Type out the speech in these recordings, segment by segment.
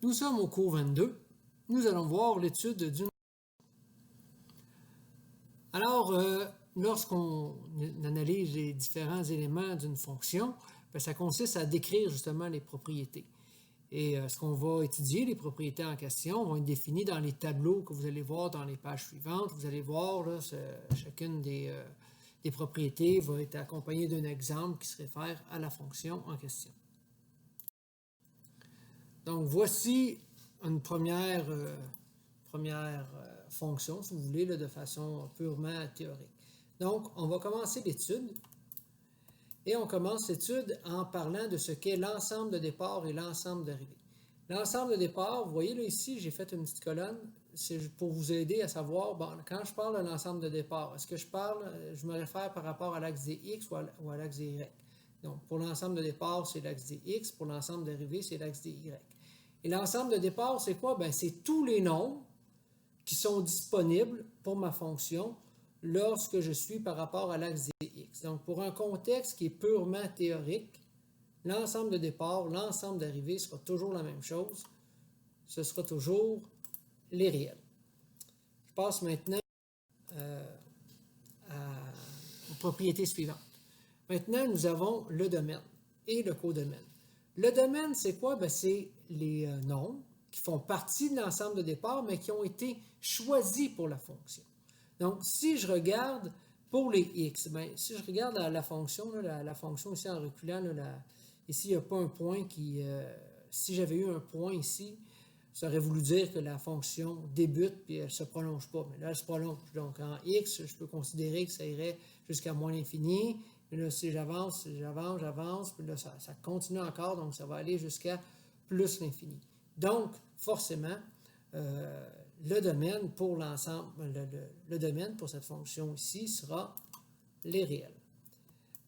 Nous sommes au cours 22. Nous allons voir l'étude d'une... Alors, lorsqu'on analyse les différents éléments d'une fonction, ça consiste à décrire justement les propriétés. Et ce qu'on va étudier, les propriétés en question, vont être définies dans les tableaux que vous allez voir dans les pages suivantes. Vous allez voir, là, chacune des propriétés va être accompagnée d'un exemple qui se réfère à la fonction en question. Donc, voici une première fonction, si vous voulez, là, de façon purement théorique. Donc, on va commencer l'étude. Et on commence l'étude en parlant de ce qu'est l'ensemble de départ et l'ensemble d'arrivée. L'ensemble de départ, vous voyez là ici, j'ai fait une petite colonne, c'est pour vous aider à savoir, bon, quand je parle de l'ensemble de départ, est-ce que je me réfère par rapport à l'axe des X ou à l'axe des Y? Donc, pour l'ensemble de départ, c'est l'axe des X, pour l'ensemble d'arrivée, c'est l'axe des Y. Et l'ensemble de départ, c'est quoi? Ben, c'est tous les nombres qui sont disponibles pour ma fonction lorsque je suis par rapport à l'axe des X. Donc, pour un contexte qui est purement théorique, l'ensemble de départ, l'ensemble d'arrivée sera toujours la même chose. Ce sera toujours les réels. Je passe maintenant aux propriétés suivantes. Maintenant, nous avons le domaine et le codomaine. Le domaine, c'est quoi? Ben, c'est les nombres qui font partie de l'ensemble de départ, mais qui ont été choisis pour la fonction. Donc, si je regarde pour les x, bien, si je regarde la fonction, là, la fonction ici en reculant, là, ici, il n'y a pas un point qui... si j'avais eu un point ici, ça aurait voulu dire que la fonction débute puis elle ne se prolonge pas. Mais là, elle se prolonge. Donc, en x, je peux considérer que ça irait jusqu'à moins l'infini. Mais là, si j'avance, puis là, ça continue encore, donc ça va aller jusqu'à plus l'infini. Donc, forcément, le domaine pour l'ensemble, le domaine pour cette fonction ici sera les réels.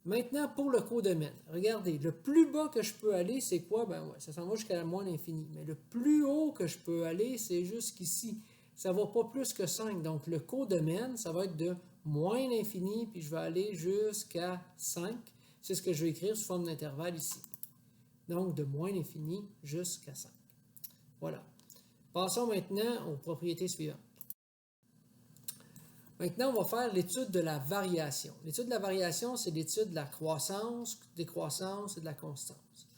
Maintenant, pour le codomaine, regardez, le plus bas que je peux aller, c'est quoi? Ben ouais, ça s'en va jusqu'à moins l'infini. Mais le plus haut que je peux aller, c'est jusqu'ici. Ça ne va pas plus que 5. Donc, le codomaine, ça va être de moins l'infini, puis je vais aller jusqu'à 5. C'est ce que je vais écrire sous forme d'intervalle ici. Donc, de moins l'infini jusqu'à 5. Voilà. Passons maintenant aux propriétés suivantes. Maintenant, on va faire l'étude de la variation. L'étude de la variation, c'est l'étude de la croissance, décroissance et de la constance.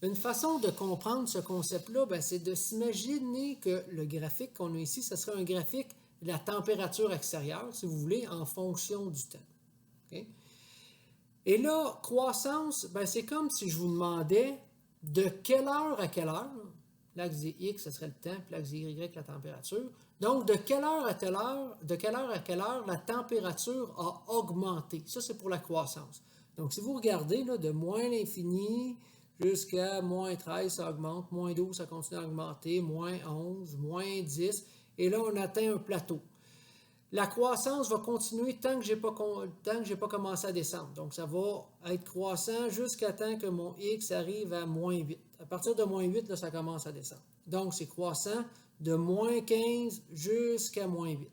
Une façon de comprendre ce concept-là, c'est de s'imaginer que le graphique qu'on a ici, ce serait un graphique de la température extérieure, si vous voulez, en fonction du temps. Okay? Et là, croissance, c'est comme si je vous demandais de quelle heure à quelle heure, l'axe des X, ce serait le temps, puis l'axe des Y, la température. Donc, de quelle heure à quelle heure la température a augmenté. Ça, c'est pour la croissance. Donc, si vous regardez, là, de moins l'infini jusqu'à moins 13, ça augmente, moins 12, ça continue à augmenter, moins 11, moins 10, et là, on atteint un plateau. La croissance va continuer tant que je n'ai pas commencé à descendre. Donc, ça va être croissant jusqu'à temps que mon X arrive à moins 8. À partir de moins 8, là, ça commence à descendre. Donc, c'est croissant de moins 15 jusqu'à moins 8.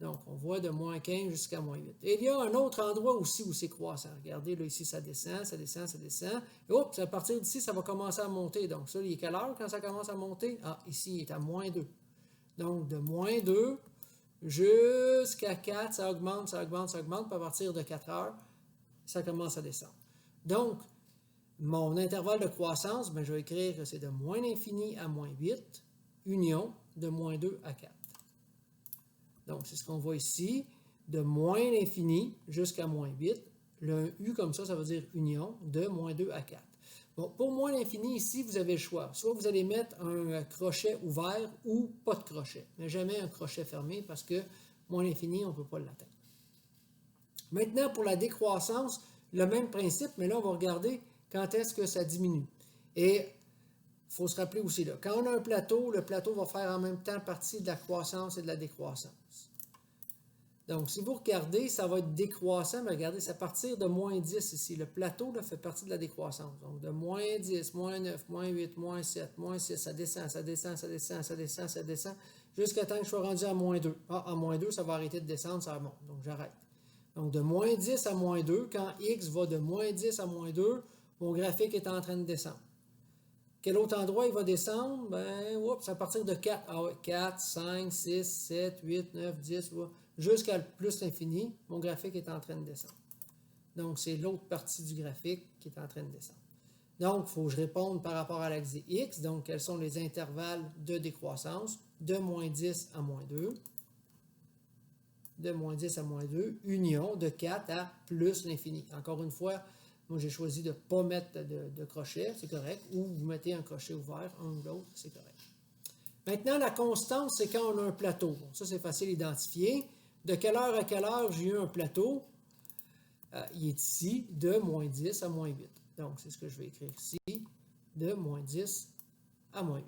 Donc, on voit de moins 15 jusqu'à moins 8. Et il y a un autre endroit aussi où c'est croissant. Regardez, là, ici, ça descend, ça descend, ça descend. Et hop, à partir d'ici, ça va commencer à monter. Donc, ça, il est quelle heure quand ça commence à monter? Ah, ici, il est à moins 2. Donc, de moins 2... jusqu'à 4, ça augmente, ça augmente, ça augmente, puis à partir de 4 heures, ça commence à descendre. Donc, mon intervalle de croissance, je vais écrire que c'est de moins l'infini à moins 8, union de moins 2 à 4. Donc, c'est ce qu'on voit ici, de moins l'infini jusqu'à moins 8. Le U comme ça veut dire union de moins 2 à 4. Bon, pour moins l'infini, ici, vous avez le choix. Soit vous allez mettre un crochet ouvert ou pas de crochet, mais jamais un crochet fermé parce que moins l'infini, on ne peut pas l'atteindre. Maintenant, pour la décroissance, le même principe, mais là, on va regarder quand est-ce que ça diminue. Et il faut se rappeler aussi, là, quand on a un plateau, le plateau va faire en même temps partie de la croissance et de la décroissance. Donc, si vous regardez, ça va être décroissant, mais regardez, c'est à partir de moins 10 ici. Le plateau là, fait partie de la décroissance. Donc, de moins 10, moins 9, moins 8, moins 7, moins 6, ça descend, ça descend, ça descend, ça descend, ça descend, jusqu'à temps que je sois rendu à moins 2. Ah, à moins 2, ça va arrêter de descendre, ça remonte. Donc, j'arrête. Donc, de moins 10 à moins 2, quand X va de moins 10 à moins 2, mon graphique est en train de descendre. Quel autre endroit il va descendre? Ben, oups, à partir de 4. Ah ouais, 4, 5, 6, 7, 8, 9, 10, jusqu'à plus l'infini, mon graphique est en train de descendre. Donc, c'est l'autre partie du graphique qui est en train de descendre. Donc, il faut que je réponde par rapport à l'axe X. Donc, quels sont les intervalles de décroissance? De moins 10 à moins 2. De moins 10 à moins 2. Union de 4 à plus l'infini. Encore une fois, moi, j'ai choisi de ne pas mettre de crochet, c'est correct. Ou vous mettez un crochet ouvert, un ou l'autre, c'est correct. Maintenant, la constante, c'est quand on a un plateau. Bon, ça, c'est facile à identifier. De quelle heure à quelle heure j'ai eu un plateau? Il est ici, de moins 10 à moins 8. Donc, c'est ce que je vais écrire ici, de moins 10 à moins 8.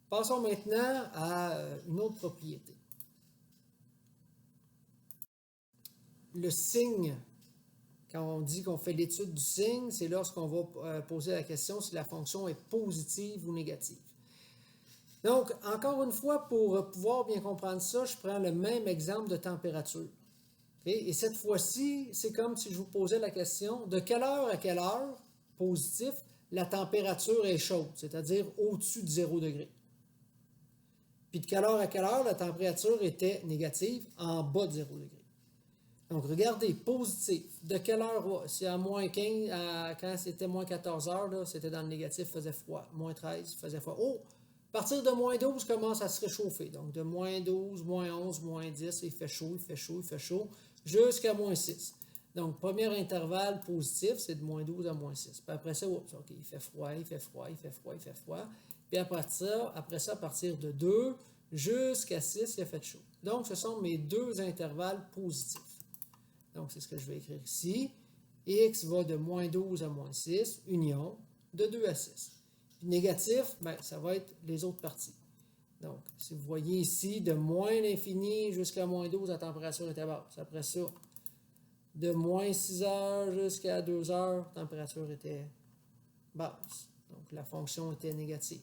Passons maintenant à une autre propriété. Le signe, quand on dit qu'on fait l'étude du signe, c'est lorsqu'on va poser la question si la fonction est positive ou négative. Donc, encore une fois, pour pouvoir bien comprendre ça, je prends le même exemple de température. Okay? Et cette fois-ci, c'est comme si je vous posais la question, de quelle heure à quelle heure, positif, la température est chaude, c'est-à-dire au-dessus de 0 degré. Puis de quelle heure à quelle heure, la température était négative, en bas de 0 degré. Donc, regardez, positif. De quelle heure? C'est à moins 15, quand c'était moins 14 heures, c'était dans le négatif, faisait froid. Moins 13, faisait froid. Oh! À partir de moins 12, commence à se réchauffer. Donc, de moins 12, moins 11, moins 10, il fait chaud, il fait chaud, il fait chaud, jusqu'à moins 6. Donc, premier intervalle positif, c'est de moins 12 à moins 6. Puis après ça, oups, OK, il fait froid, il fait froid, il fait froid, il fait froid. Puis après ça, à partir de 2 jusqu'à 6, il a fait chaud. Donc, ce sont mes deux intervalles positifs. Donc, c'est ce que je vais écrire ici. X va de moins 12 à moins 6, union, de 2 à 6. Puis négatif, ben, ça va être les autres parties. Donc, si vous voyez ici, de moins l'infini jusqu'à moins 12, la température était basse. Après ça, de moins 6 heures jusqu'à 2 heures, la température était basse. Donc, la fonction était négative.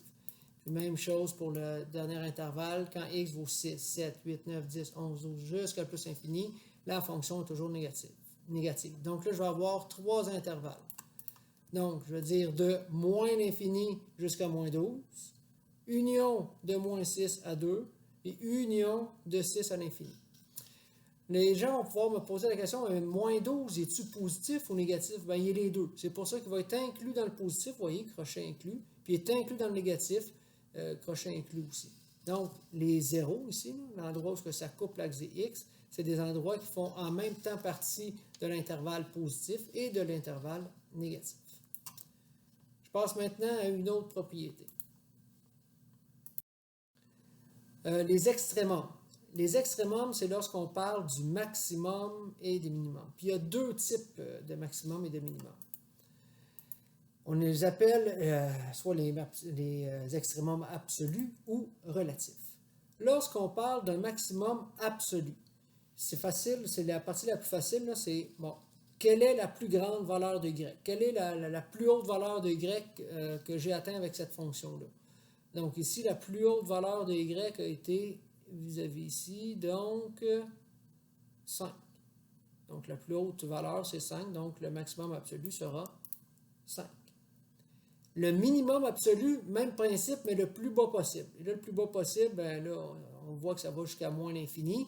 Puis même chose pour le dernier intervalle, quand x vaut 6, 7, 8, 9, 10, 11, 12, jusqu'à plus infini, la fonction est toujours négative. Donc là, je vais avoir trois intervalles. Donc, je vais dire de moins l'infini jusqu'à moins 12, union de moins 6 à 2 et union de 6 à l'infini. Les gens vont pouvoir me poser la question, moins 12, est-tu positif ou négatif? Bien, il est les deux. C'est pour ça qu'il va être inclus dans le positif, vous voyez, crochet inclus, puis il est inclus dans le négatif, crochet inclus aussi. Donc, les zéros ici, l'endroit où ça coupe l'axe X, c'est des endroits qui font en même temps partie de l'intervalle positif et de l'intervalle négatif. Je passe maintenant à une autre propriété. Les extrémums. Les extrémums, c'est lorsqu'on parle du maximum et des minimums. Puis il y a deux types de maximum et de minimum. On les appelle soit les extrémums absolus ou relatifs. Lorsqu'on parle d'un maximum absolu, c'est facile, c'est la partie la plus facile, c'est, bon, quelle est la plus grande valeur de y? Quelle est la plus haute valeur de y que j'ai atteint avec cette fonction-là? Donc ici, la plus haute valeur de y a été vis-à-vis ici, donc 5. Donc la plus haute valeur, c'est 5, donc le maximum absolu sera 5. Le minimum absolu, même principe, mais le plus bas possible. Et là, le plus bas possible, ben là, on voit que ça va jusqu'à moins l'infini.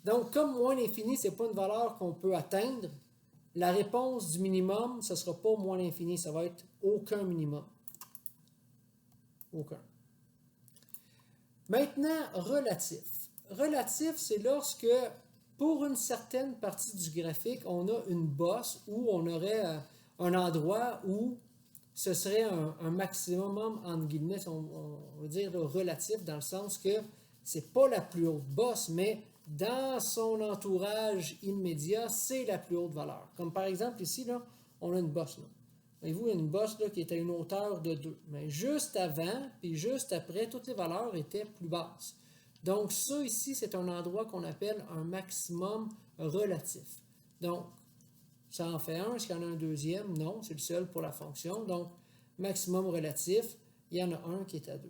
Donc, comme moins l'infini, ce n'est pas une valeur qu'on peut atteindre, la réponse du minimum, ce ne sera pas moins l'infini, ça va être aucun minimum. Aucun. Maintenant, relatif. Relatif, c'est lorsque, pour une certaine partie du graphique, on a une bosse où on aurait un endroit où ce serait un maximum, entre guillemets, on va dire relatif, dans le sens que c'est pas la plus haute bosse, mais dans son entourage immédiat, c'est la plus haute valeur. Comme par exemple ici, là, on a une bosse. Là. Voyez-vous, il y a une bosse là, qui est à une hauteur de 2. Mais juste avant, puis juste après, toutes les valeurs étaient plus basses. Donc ça ici, c'est un endroit qu'on appelle un maximum relatif. Donc, ça en fait un. Est-ce qu'il y en a un deuxième? Non, c'est le seul pour la fonction. Donc, maximum relatif, il y en a un qui est à 2.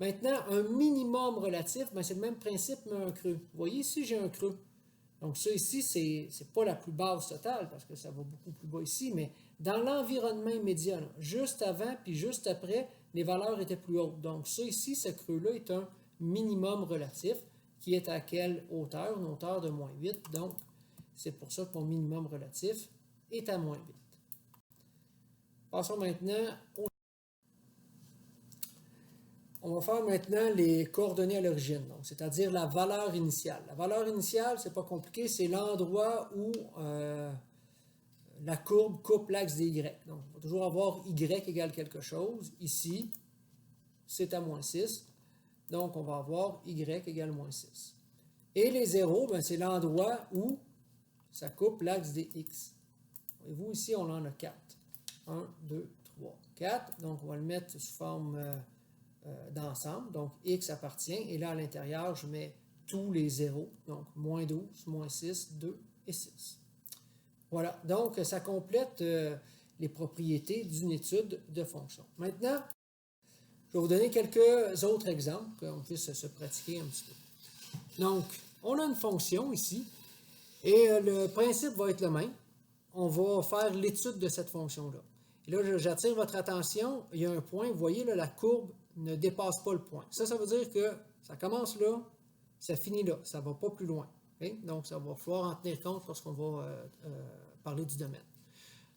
Maintenant, un minimum relatif, ben c'est le même principe, mais un creux. Vous voyez, ici, j'ai un creux. Donc, ça ici, c'est pas la plus basse totale, parce que ça va beaucoup plus bas ici, mais Dans l'environnement immédiat, là, juste avant puis juste après, les valeurs étaient plus hautes. Donc ça ici, ce creux-là est un minimum relatif qui est à quelle hauteur? Une hauteur de moins 8. Donc, c'est pour ça que mon minimum relatif est à moins 8. Passons maintenant au... On va faire maintenant les coordonnées à l'origine, c'est-à-dire la valeur initiale. La valeur initiale, c'est pas compliqué, c'est l'endroit où la courbe coupe l'axe des Y. Donc, on va toujours avoir Y égale quelque chose. Ici, c'est à moins 6. Donc, on va avoir Y égale moins 6. Et les zéros, ben, c'est l'endroit où ça coupe l'axe des X. Voyez-vous, ici, on en a 4. 1, 2, 3, 4. Donc, on va le mettre sous forme d'ensemble. Donc, X appartient. Et là, à l'intérieur, je mets tous les zéros. Donc, moins 12, moins 6, 2 et 6. Voilà. Donc, ça complète les propriétés d'une étude de fonction. Maintenant, je vais vous donner quelques autres exemples pour qu'on puisse se pratiquer un petit peu. Donc, on a une fonction ici et le principe va être le même. On va faire l'étude de cette fonction-là. Et là, j'attire votre attention, il y a un point, vous voyez, là, la courbe ne dépasse pas le point. Ça veut dire que ça commence là, ça finit là, ça ne va pas plus loin. Okay? Donc, ça va falloir en tenir compte lorsqu'on va parler du domaine.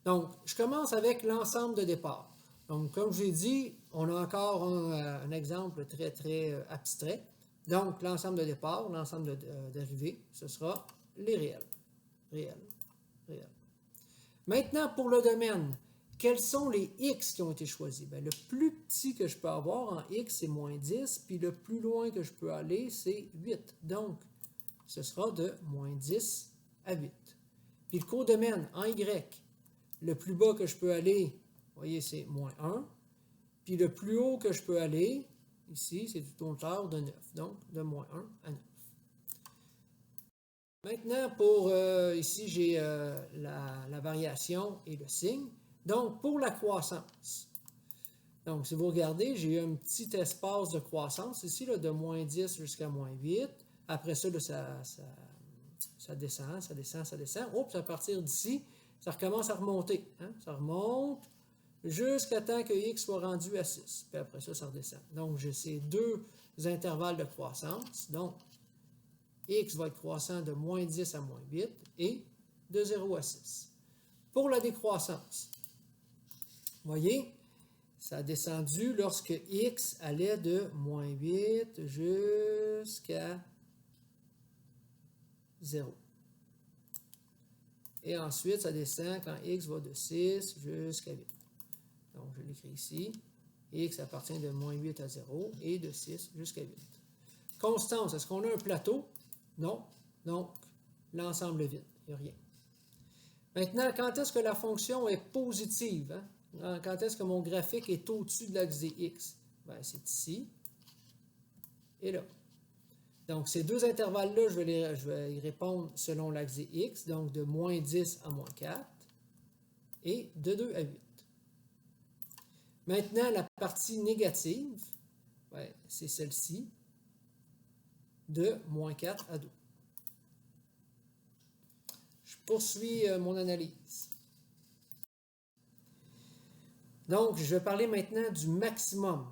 Donc, je commence avec l'ensemble de départ. Donc, comme je l'ai dit, on a encore un exemple très, très abstrait. Donc, l'ensemble de départ, l'ensemble de dérivés, ce sera les réels. Réels, réels. Maintenant, pour le domaine, quels sont les x qui ont été choisis? Bien, le plus petit que je peux avoir en x, c'est moins 10, puis le plus loin que je peux aller, c'est 8. Donc, ce sera de moins 10 à 8. Puis le codomaine en y, le plus bas que je peux aller, vous voyez, c'est moins 1. Puis le plus haut que je peux aller, ici, c'est du hauteur de 9. Donc, de moins 1 à 9. Maintenant, pour ici, j'ai la variation et le signe. Donc, pour la croissance. Donc, si vous regardez, j'ai un petit espace de croissance ici, là, de moins 10 jusqu'à moins 8. Après ça, là, ça descend, ça descend, ça descend. Oups, à partir d'ici, ça recommence à remonter. Hein? Ça remonte jusqu'à temps que x soit rendu à 6. Puis après ça, ça redescend. Donc, j'ai ces deux intervalles de croissance. Donc, x va être croissant de moins 10 à moins 8 et de 0 à 6. Pour la décroissance, vous voyez, ça a descendu lorsque x allait de moins 8 jusqu'à 0. Et ensuite, ça descend quand x va de 6 jusqu'à 8. Donc, je l'écris ici. X appartient de moins 8 à 0 et de 6 jusqu'à 8. Constance, est-ce qu'on a un plateau? Non. Donc, l'ensemble est vide. Il n'y a rien. Maintenant, quand est-ce que la fonction est positive? Hein? Quand est-ce que mon graphique est au-dessus de l'axe des x? Bien, c'est ici et là. Donc, ces deux intervalles-là, je vais y répondre selon l'axe des x, donc de moins 10 à moins 4 et de 2 à 8. Maintenant, la partie négative, ben, c'est celle-ci, de moins 4 à 2. Je poursuis mon analyse. Donc, je vais parler maintenant du maximum.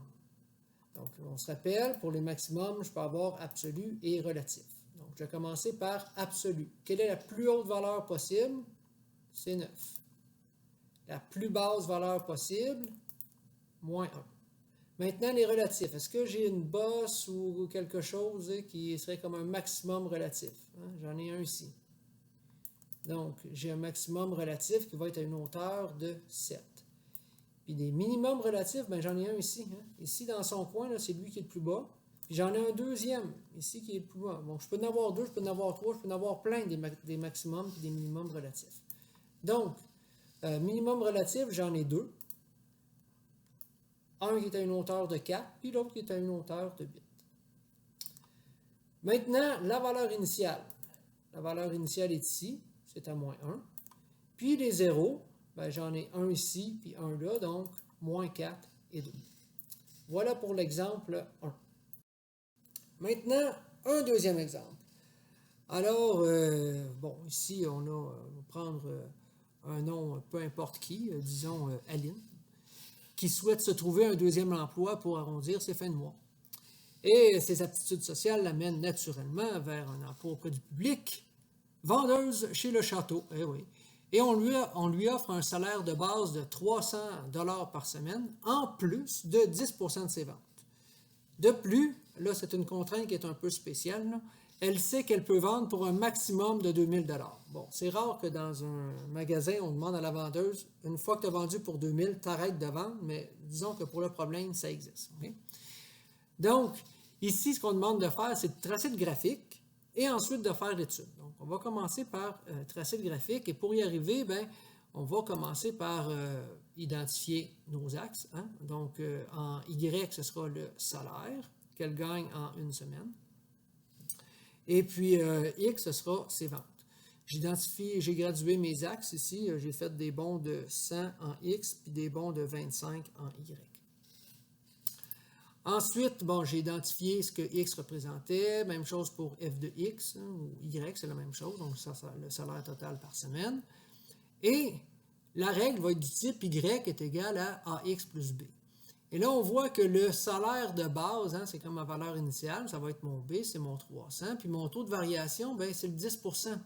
Donc, on se rappelle, pour les maximums, je peux avoir absolu et relatif. Donc, je vais commencer par absolu. Quelle est la plus haute valeur possible? C'est 9. La plus basse valeur possible? Moins 1. Maintenant, les relatifs. Est-ce que j'ai une bosse ou quelque chose qui serait comme un maximum relatif? J'en ai un ici. Donc, j'ai un maximum relatif qui va être à une hauteur de 7. Puis des minimums relatifs, ben, j'en ai un ici. Ici, dans son coin, c'est lui qui est le plus bas. Puis j'en ai un deuxième, ici, qui est le plus bas. Bon, je peux en avoir deux, je peux en avoir trois, je peux en avoir plein des maximums et des minimums relatifs. Donc, minimum relatif, j'en ai deux. Un qui est à une hauteur de 4, puis l'autre qui est à une hauteur de 8. Maintenant, la valeur initiale. La valeur initiale est ici, c'est à moins 1. Puis les zéros, ben, j'en ai un ici, puis un là, donc moins 4 et 2. Voilà pour l'exemple 1. Maintenant, un deuxième exemple. Alors, bon, ici, on va prendre un nom peu importe qui, disons Aline, qui souhaite se trouver un deuxième emploi pour arrondir ses fins de mois. Et ses aptitudes sociales l'amènent naturellement vers un emploi auprès du public, vendeuse chez le château, eh oui. Et on lui offre un salaire de base de 300 $ par semaine, en plus de 10% de ses ventes. De plus, là c'est une contrainte qui est un peu spéciale, là, elle sait qu'elle peut vendre pour un maximum de 2000 $. Bon, c'est rare que dans un magasin, on demande à la vendeuse, une fois que tu as vendu pour 2000, t'arrêtes de vendre, mais disons que pour le problème, ça existe. Okay? Donc, ici, ce qu'on demande de faire, c'est de tracer le graphique et ensuite de faire l'étude. Donc, on va commencer par tracer le graphique et pour y arriver, ben, on va commencer par identifier nos axes. Hein? Donc, en Y, ce sera le salaire qu'elle gagne en une semaine. Et puis, X, ce sera ses ventes. J'ai gradué mes axes ici. J'ai fait des bons de 100 en X, puis des bons de 25 en Y. Ensuite, bon, j'ai identifié ce que X représentait. Même chose pour F de X, hein, ou Y, c'est la même chose. Donc, ça, le salaire total par semaine. Et la règle va être du type Y est égal à AX plus B. Et là, on voit que le salaire de base, hein, c'est comme ma valeur initiale, ça va être mon B, c'est mon 300. Puis mon taux de variation, ben, c'est le 10%.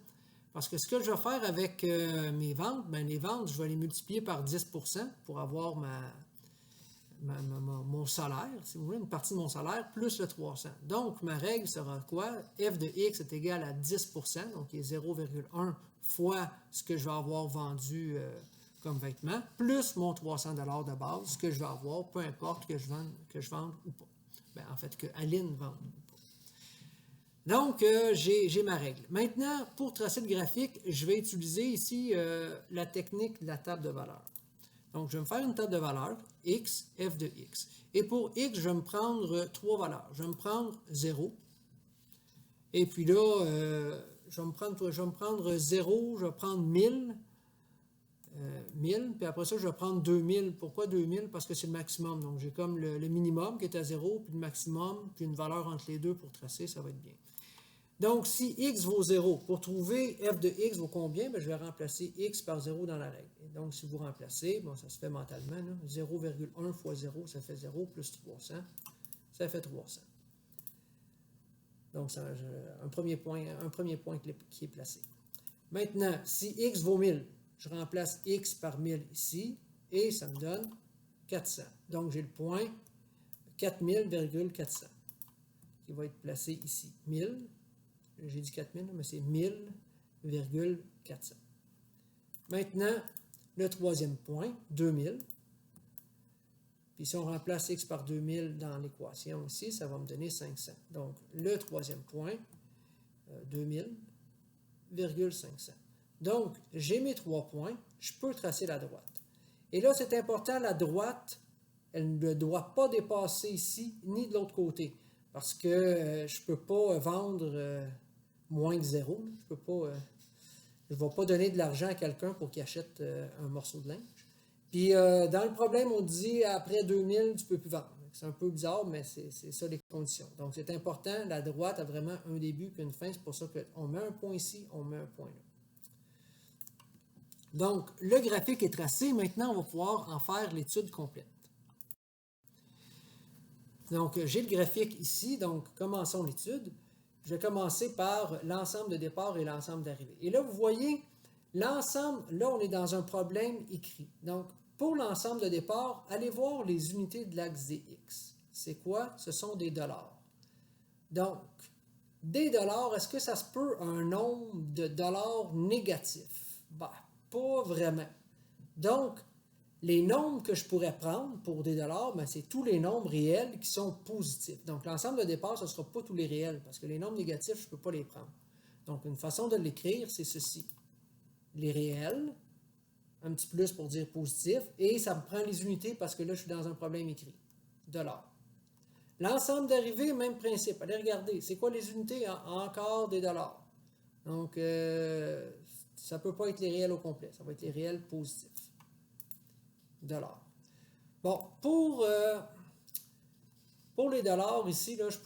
Parce que ce que je vais faire avec mes ventes, ben, les ventes, je vais les multiplier par 10% pour avoir mon salaire, si vous voulez, une partie de mon salaire, plus le 300. Donc, ma règle sera quoi? F de X est égal à 10%, donc qui est 0,1 fois ce que je vais avoir vendu comme vêtement, plus mon 300 $ de base, ce que je vais avoir, peu importe que je vende ou pas. Ben, en fait, que Aline vende ou pas. Donc, j'ai ma règle. Maintenant, pour tracer le graphique, je vais utiliser ici la technique de la table de valeurs. Donc, je vais me faire une table de valeurs, X, F de X. Et pour X, je vais me prendre trois valeurs. Je vais me prendre 0. Et puis là, je vais me prendre 0, je vais prendre 1000. 1000, puis après ça, je vais prendre 2000. Pourquoi 2000? Parce que c'est le maximum. Donc, j'ai comme le minimum qui est à 0, puis le maximum, puis une valeur entre les deux pour tracer, ça va être bien. Donc, si x vaut 0, pour trouver f de x vaut combien? Bien, je vais remplacer x par 0 dans la règle. Et donc, si vous remplacez, bon, ça se fait mentalement, 0,1 fois 0, ça fait 0, plus 300, ça fait 300. Donc, ça, un premier point qui est placé. Maintenant, si x vaut 1000, je remplace x par 1000 ici, et ça me donne 400. Donc, j'ai le point 4000,400 qui va être placé ici. 1000, j'ai dit 4000, mais c'est 1000,400. Maintenant, le troisième point, 2000. Puis si on remplace x par 2000 dans l'équation ici, ça va me donner 500. Donc, le troisième point, 2000,500. Donc, j'ai mes 3 points, je peux tracer la droite. Et là, c'est important, la droite, elle ne doit pas dépasser ici, ni de l'autre côté. Parce que je ne peux pas vendre moins de 0. Je ne vais pas donner de l'argent à quelqu'un pour qu'il achète un morceau de linge. Puis, dans le problème, on dit après 2000, tu ne peux plus vendre. C'est un peu bizarre, mais c'est ça les conditions. Donc, c'est important, la droite a vraiment un début et une fin. C'est pour ça qu'on met un point ici, on met un point là. Donc, le graphique est tracé. Maintenant, on va pouvoir en faire l'étude complète. Donc, j'ai le graphique ici. Donc, commençons l'étude. Je vais commencer par l'ensemble de départ et l'ensemble d'arrivée. Et là, vous voyez, l'ensemble, là, on est dans un problème écrit. Donc, pour l'ensemble de départ, allez voir les unités de l'axe dx. C'est quoi? Ce sont des dollars. Donc, des dollars, est-ce que ça se peut un nombre de dollars négatif? Ben, pas vraiment. Donc, les nombres que je pourrais prendre pour des dollars, ben, c'est tous les nombres réels qui sont positifs. Donc, l'ensemble de départ, ce ne sera pas tous les réels, parce que les nombres négatifs, je ne peux pas les prendre. Donc, une façon de l'écrire, c'est ceci. Les réels, un petit plus pour dire positif, et ça me prend les unités parce que là, je suis dans un problème écrit. Dollars. L'ensemble d'arrivée, même principe. Allez regarder, c'est quoi les unités? Encore des dollars. Donc, ça ne peut pas être les réels au complet, ça va être les réels positifs. Dollars. Bon, pour les dollars, ici, là, je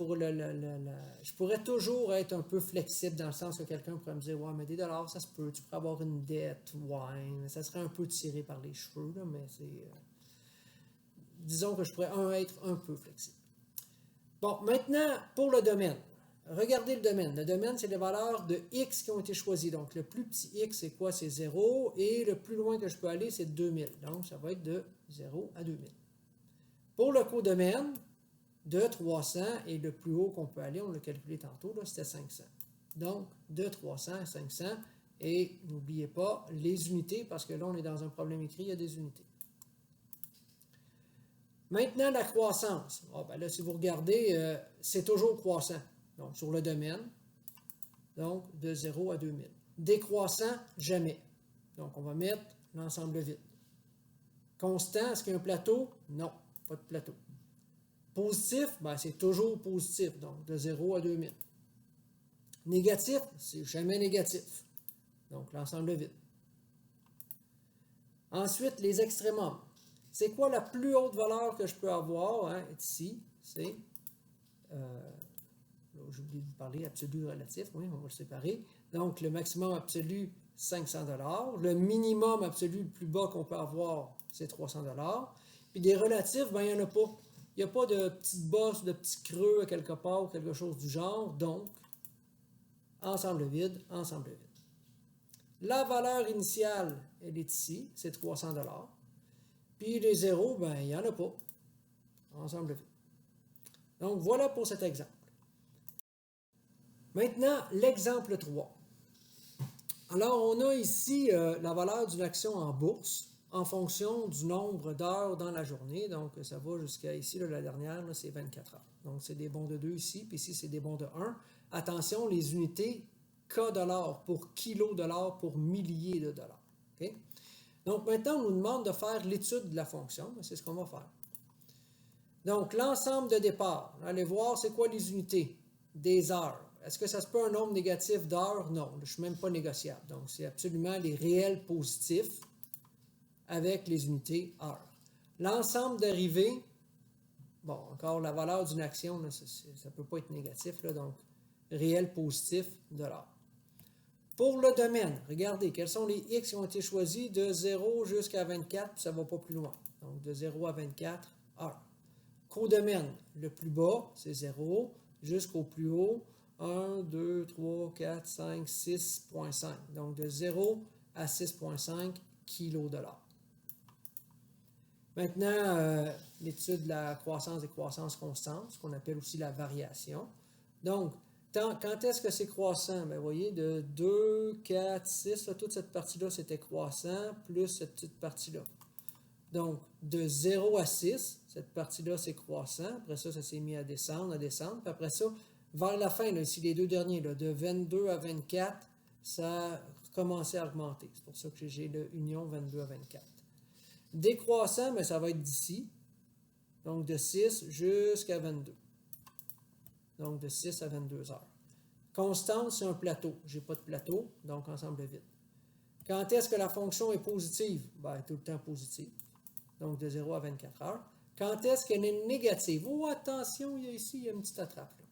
pourrais toujours être un peu flexible dans le sens que quelqu'un pourrait me dire, ouais, mais des dollars, ça se peut, tu pourrais avoir une dette, ouais, mais ça serait un peu tiré par les cheveux, là, mais c'est... disons que je pourrais être un peu flexible. Bon, maintenant, pour le domaine. Regardez le domaine. Le domaine, c'est les valeurs de x qui ont été choisies. Donc, le plus petit x, c'est quoi? C'est 0. Et le plus loin que je peux aller, c'est 2000. Donc, ça va être de 0 à 2000. Pour le codomaine, de 300, et le plus haut qu'on peut aller, on l'a calculé tantôt, c'était 500. Donc, de 300 à 500. Et n'oubliez pas les unités, parce que là, on est dans un problème écrit, il y a des unités. Maintenant, la croissance. Oh, ben là, si vous regardez, c'est toujours croissant. Donc, sur le domaine, donc de 0 à 2000. Décroissant, jamais. Donc, on va mettre l'ensemble vide. Constant, est-ce qu'il y a un plateau? Non, pas de plateau. Positif, ben, c'est toujours positif, donc de 0 à 2000. Négatif, c'est jamais négatif. Donc, l'ensemble vide. Ensuite, les extrémums. C'est quoi la plus haute valeur que je peux avoir? Hein, ici, c'est... j'ai oublié de vous parler absolu relatif, oui, on va le séparer. Donc, le maximum absolu, 500 $. Le minimum absolu le plus bas qu'on peut avoir, c'est 300 $. Puis des relatifs, ben, il n'y en a pas. Il n'y a pas de petite bosse, de petit creux à quelque part, ou quelque chose du genre. Donc, ensemble vide, ensemble vide. La valeur initiale, elle est ici, c'est 300 $. Puis les zéros, ben, il n'y en a pas. Ensemble vide. Donc, voilà pour cet exemple. Maintenant, l'exemple 3. Alors, on a ici la valeur d'une action en bourse en fonction du nombre d'heures dans la journée. Donc, ça va jusqu'à ici, là, la dernière, c'est 24 heures. Donc, c'est des bons de 2 ici, puis ici, c'est des bons de 1. Attention, les unités K$ pour kilo-dollar pour milliers de dollars. Okay? Donc, maintenant, on nous demande de faire l'étude de la fonction. C'est ce qu'on va faire. Donc, l'ensemble de départ. Allez voir, c'est quoi les unités? Des heures. Est-ce que ça se peut un nombre négatif d'heures? Non, je ne suis même pas négociable. Donc, c'est absolument les réels positifs avec les unités heures. L'ensemble d'arrivées, bon, encore la valeur d'une action, là, ça ne peut pas être négatif, là, donc réel positif de l'heure. Pour le domaine, regardez, quels sont les x qui ont été choisis de 0 jusqu'à 24, puis ça ne va pas plus loin. Donc, de 0 à 24 heures. Codomaine, le plus bas, c'est 0, jusqu'au plus haut, 1, 2, 3, 4, 5, 6,5. Donc, de 0 à 6,5 kg$. Maintenant, l'étude de la croissance des croissances constantes, ce qu'on appelle aussi la variation. Donc, quand est-ce que c'est croissant? Bien, vous voyez, de 2, 4, 6, là, toute cette partie-là, c'était croissant, plus cette petite partie-là. Donc, de 0 à 6, cette partie-là, c'est croissant. Après ça, ça s'est mis à descendre. Puis après ça, vers la fin, là, ici, les deux derniers, là, de 22 à 24, ça a commencé à augmenter. C'est pour ça que j'ai l'union 22 à 24. Décroissant, mais ça va être d'ici. Donc, de 6 jusqu'à 22. Donc, de 6 à 22 heures. Constante, c'est un plateau. Je n'ai pas de plateau, donc ensemble vide. Quand est-ce que la fonction est positive? Bien, tout le temps positive. Donc, de 0 à 24 heures. Quand est-ce qu'elle est négative? Oh, attention, il y a une petite attrape. Là.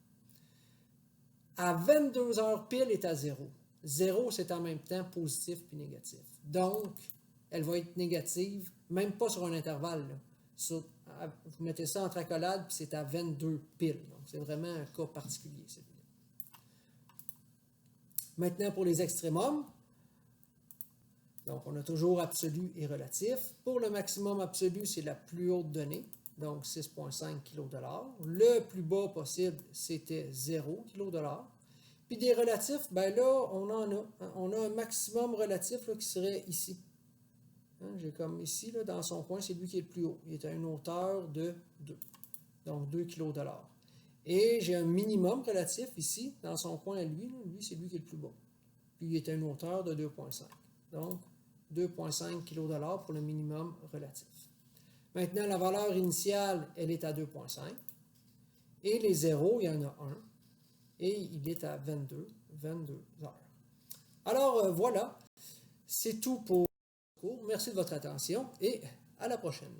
À 22 heures pile, est à 0. 0, c'est en même temps positif puis négatif. Donc, elle va être négative, même pas sur un intervalle. Là. Vous mettez ça entre accolades, puis c'est à 22 pile. Donc, c'est vraiment un cas particulier, celui-là. Maintenant, pour les extrémums, donc on a toujours absolu et relatif. Pour le maximum absolu, c'est la plus haute donnée, donc 6,5 kg$. Le plus bas possible, c'était 0 kg$. Puis des relatifs, ben là, on en a. On a un maximum relatif là, qui serait ici. Hein, j'ai comme ici, là, dans son coin, c'est lui qui est le plus haut. Il est à une hauteur de 2. Donc 2 kg$. Et j'ai un minimum relatif ici, dans son coin à lui. Là, lui, c'est lui qui est le plus bas. Puis il est à une hauteur de 2,5. Donc 2,5 kg$ pour le minimum relatif. Maintenant, la valeur initiale, elle est à 2,5. Et les zéros, il y en a un. Et il est à 22 heures. Alors, voilà. C'est tout pour le cours. Merci de votre attention et à la prochaine.